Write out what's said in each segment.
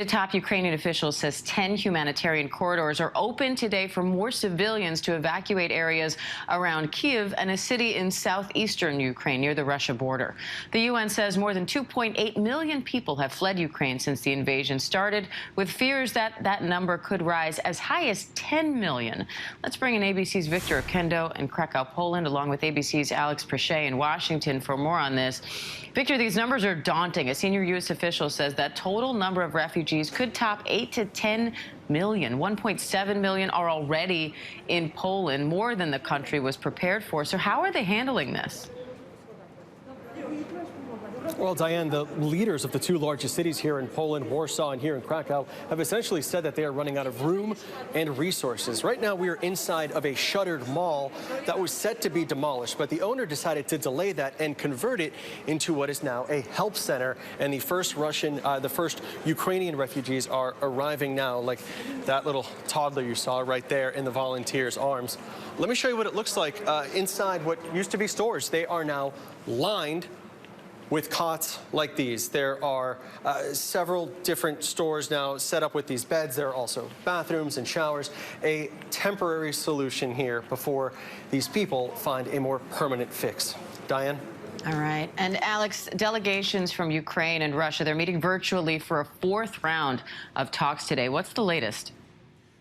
The top Ukrainian official says 10 humanitarian corridors are open today for more civilians to evacuate areas around Kyiv and a city in southeastern Ukraine near the Russia border. The UN says more than 2.8 million people have fled Ukraine since the invasion started, with fears that that number could rise as high as 10 million. Let's bring in ABC's Victor Kendo in Krakow, Poland, along with ABC's Alex Prechet in Washington for more on this. Victor, these numbers are daunting. A senior U.S. official says that total number of refugees could top 8 to 10 million. 1.7 million are already in Poland, more than the country was prepared for. So how are they handling this? Well, Diane, the leaders of the two largest cities here in Poland, Warsaw and here in Krakow, have essentially said that they are running out of room and resources. Right now, we are inside of a shuttered mall that was set to be demolished, but the owner decided to delay that and convert it into what is now a help center. And the first Ukrainian refugees are arriving now, like that little toddler you saw right there in the volunteers' arms. Let me show you what it looks like inside what used to be stores. They are now lined with cots like these. There are several different stores now set up with these beds. There are also bathrooms and showers. A temporary solution here before these people find a more permanent fix. Diane? All right. And Alex, delegations from Ukraine and Russia, they're meeting virtually for a fourth round of talks today. What's the latest?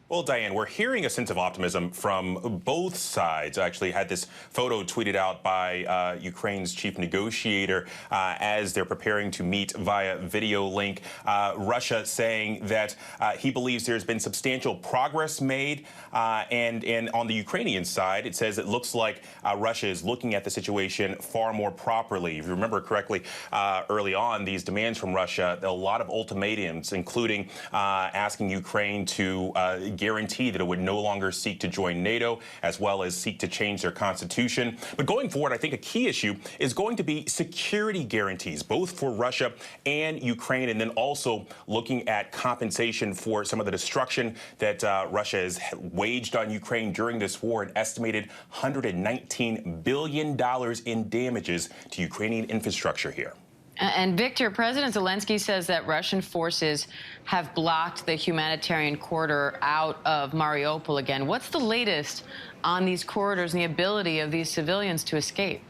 Well, Diane, we're hearing a sense of optimism from both sides. I actually had this photo tweeted out by Ukraine's chief negotiator as they're preparing to meet via video link. Russia saying that he believes there's been substantial progress made. And on the Ukrainian side, it says it looks like Russia is looking at the situation far more properly. If you remember correctly, early on, these demands from Russia, a lot of ultimatums, including asking Ukraine to guarantee that it would no longer seek to join NATO, as well as seek to change their constitution. But going forward, I think a key issue is going to be security guarantees, both for Russia and Ukraine, and then also looking at compensation for some of the destruction that Russia has waged on Ukraine during this war, an estimated $119 billion in damages to Ukrainian infrastructure here. And Victor, President Zelensky says that Russian forces have blocked the humanitarian corridor out of Mariupol again. What's the latest on these corridors and the ability of these civilians to escape?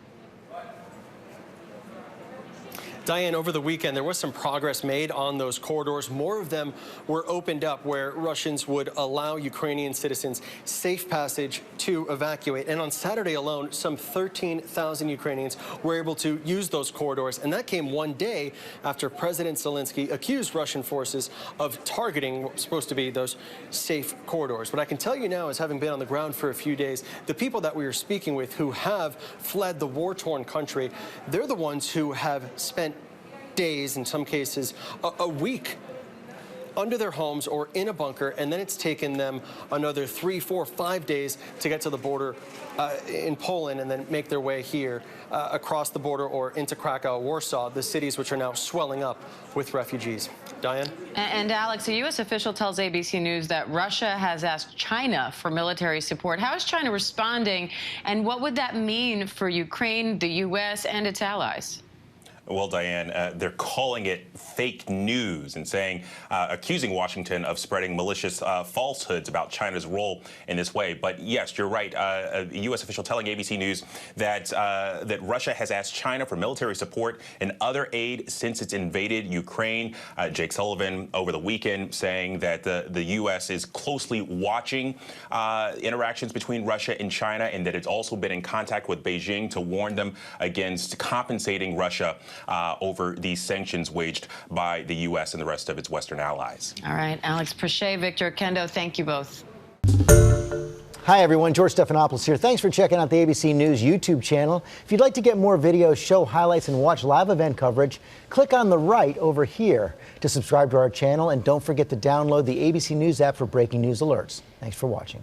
Diane, over the weekend, there was some progress made on those corridors. More of them were opened up where Russians would allow Ukrainian citizens safe passage to evacuate. And on Saturday alone, some 13,000 Ukrainians were able to use those corridors. And that came one day after President Zelensky accused Russian forces of targeting what was supposed to be those safe corridors. What I can tell you now is, having been on the ground for a few days, the people that we are speaking with who have fled the war-torn country, they're the ones who have spent days, in some cases a week, under their homes or in a bunker, and then it's taken them another 3, 4, 5 days to get to the border in Poland and then make their way here across the border or into Krakow, Warsaw, the cities which are now swelling up with refugees. Diane? And Alex, a U.S. official tells ABC News that Russia has asked China for military support. How is China responding, and what would that mean for Ukraine, the U.S., and its allies? Well, Diane, they're calling it fake news and saying, accusing Washington of spreading malicious falsehoods about China's role in this way. But yes, you're right. A U.S. official telling ABC News that that Russia has asked China for military support and other aid since it's invaded Ukraine. Jake Sullivan over the weekend saying that the U.S. is closely watching interactions between Russia and China, and that it's also been in contact with Beijing to warn them against compensating Russia over these sanctions waged by the U.S. and the rest of its Western allies. All right, Alex Prechet, Victor Kendo, thank you both. Hi, everyone. George Stephanopoulos here. Thanks for checking out the ABC News YouTube channel. If you'd like to get more videos, show highlights, and watch live event coverage, click on the right over here to subscribe to our channel. And don't forget to download the ABC News app for breaking news alerts. Thanks for watching.